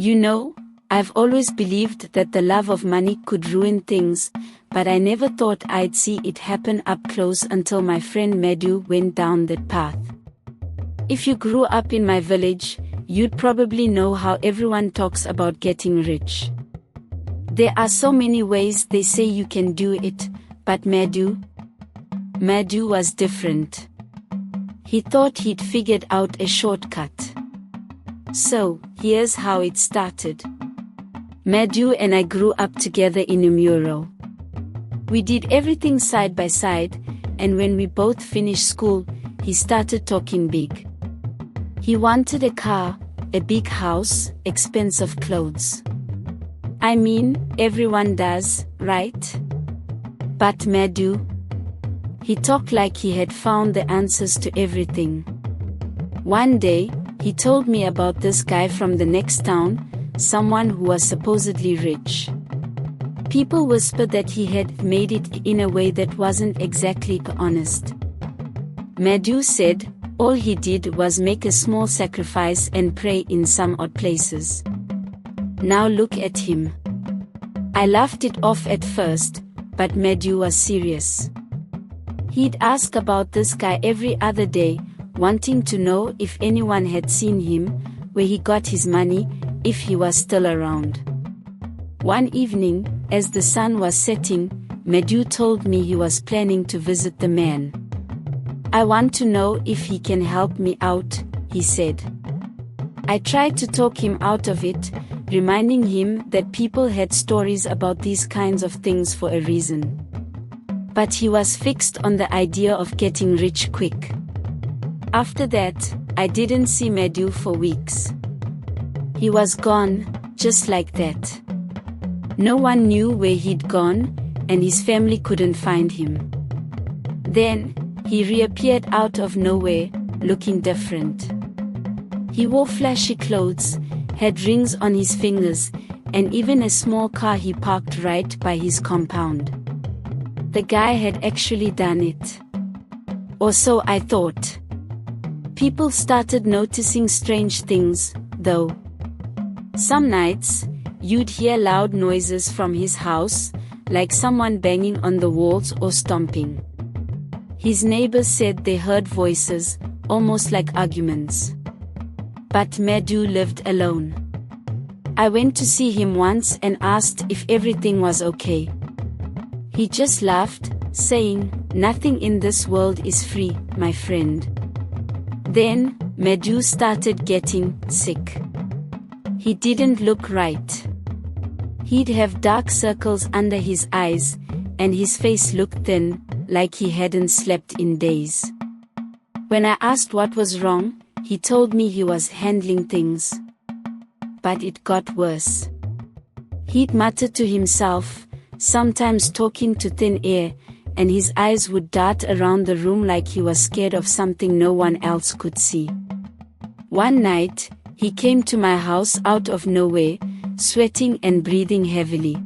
You know, I've always believed that the love of money could ruin things, but I never thought I'd see it happen up close until my friend Madu went down that path. If you grew up in my village, you'd probably know how everyone talks about getting rich. There are so many ways they say you can do it, but Madu was different. He thought he'd figured out a shortcut. So, here's how it started. Madu and I grew up together in Umuro. We did everything side by side, and when we both finished school, he started talking big. He wanted a car, a big house, expensive clothes. I mean, everyone does, right? But Madu, he talked like he had found the answers to everything. One day, he told me about this guy from the next town, someone who was supposedly rich. People whispered that he had made it in a way that wasn't exactly honest. Madu said, all he did was make a small sacrifice and pray in some odd places. Now look at him. I laughed it off at first, but Madu was serious. He'd ask about this guy every other day, wanting to know if anyone had seen him, where he got his money, if he was still around. One evening, as the sun was setting, Madu told me he was planning to visit the man. I want to know if he can help me out, he said. I tried to talk him out of it, reminding him that people had stories about these kinds of things for a reason. But he was fixed on the idea of getting rich quick. After that, I didn't see Madu for weeks. He was gone, just like that. No one knew where he'd gone, and his family couldn't find him. Then, he reappeared out of nowhere, looking different. He wore flashy clothes, had rings on his fingers, and even a small car he parked right by his compound. The guy had actually done it. Or so I thought. People started noticing strange things, though. Some nights, you'd hear loud noises from his house, like someone banging on the walls or stomping. His neighbors said they heard voices, almost like arguments. But Madu lived alone. I went to see him once and asked if everything was okay. He just laughed, saying, "Nothing in this world is free, my friend." Then, Madu started getting sick. He didn't look right. He'd have dark circles under his eyes, and his face looked thin, like he hadn't slept in days. When I asked what was wrong, he told me he was handling things. But it got worse. He'd mutter to himself, sometimes talking to thin air, and his eyes would dart around the room like he was scared of something no one else could see. One night, he came to my house out of nowhere, sweating and breathing heavily.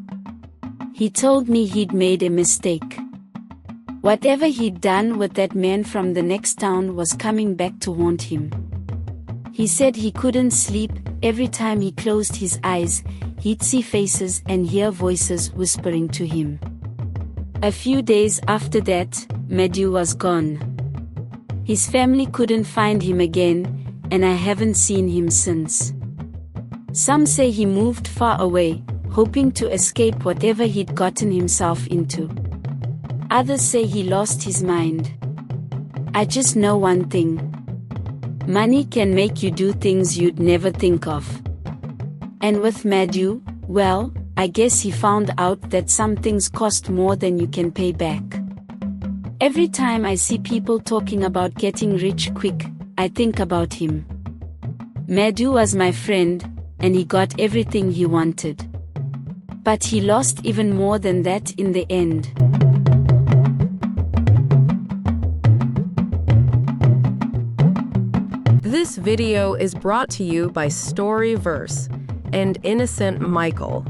He told me he'd made a mistake. Whatever he'd done with that man from the next town was coming back to haunt him. He said he couldn't sleep. Every time he closed his eyes, he'd see faces and hear voices whispering to him. A few days after that, Madu was gone. His family couldn't find him again, and I haven't seen him since. Some say he moved far away, hoping to escape whatever he'd gotten himself into. Others say he lost his mind. I just know one thing. Money can make you do things you'd never think of. And with Madu, well, I guess he found out that some things cost more than you can pay back. Every time I see people talking about getting rich quick, I think about him. Madu was my friend, and he got everything he wanted. But he lost even more than that in the end. This video is brought to you by Storyverse and Innocent Michael.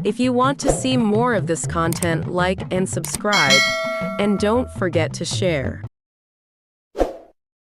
If you want to see more of this content, like and subscribe, and don't forget to share.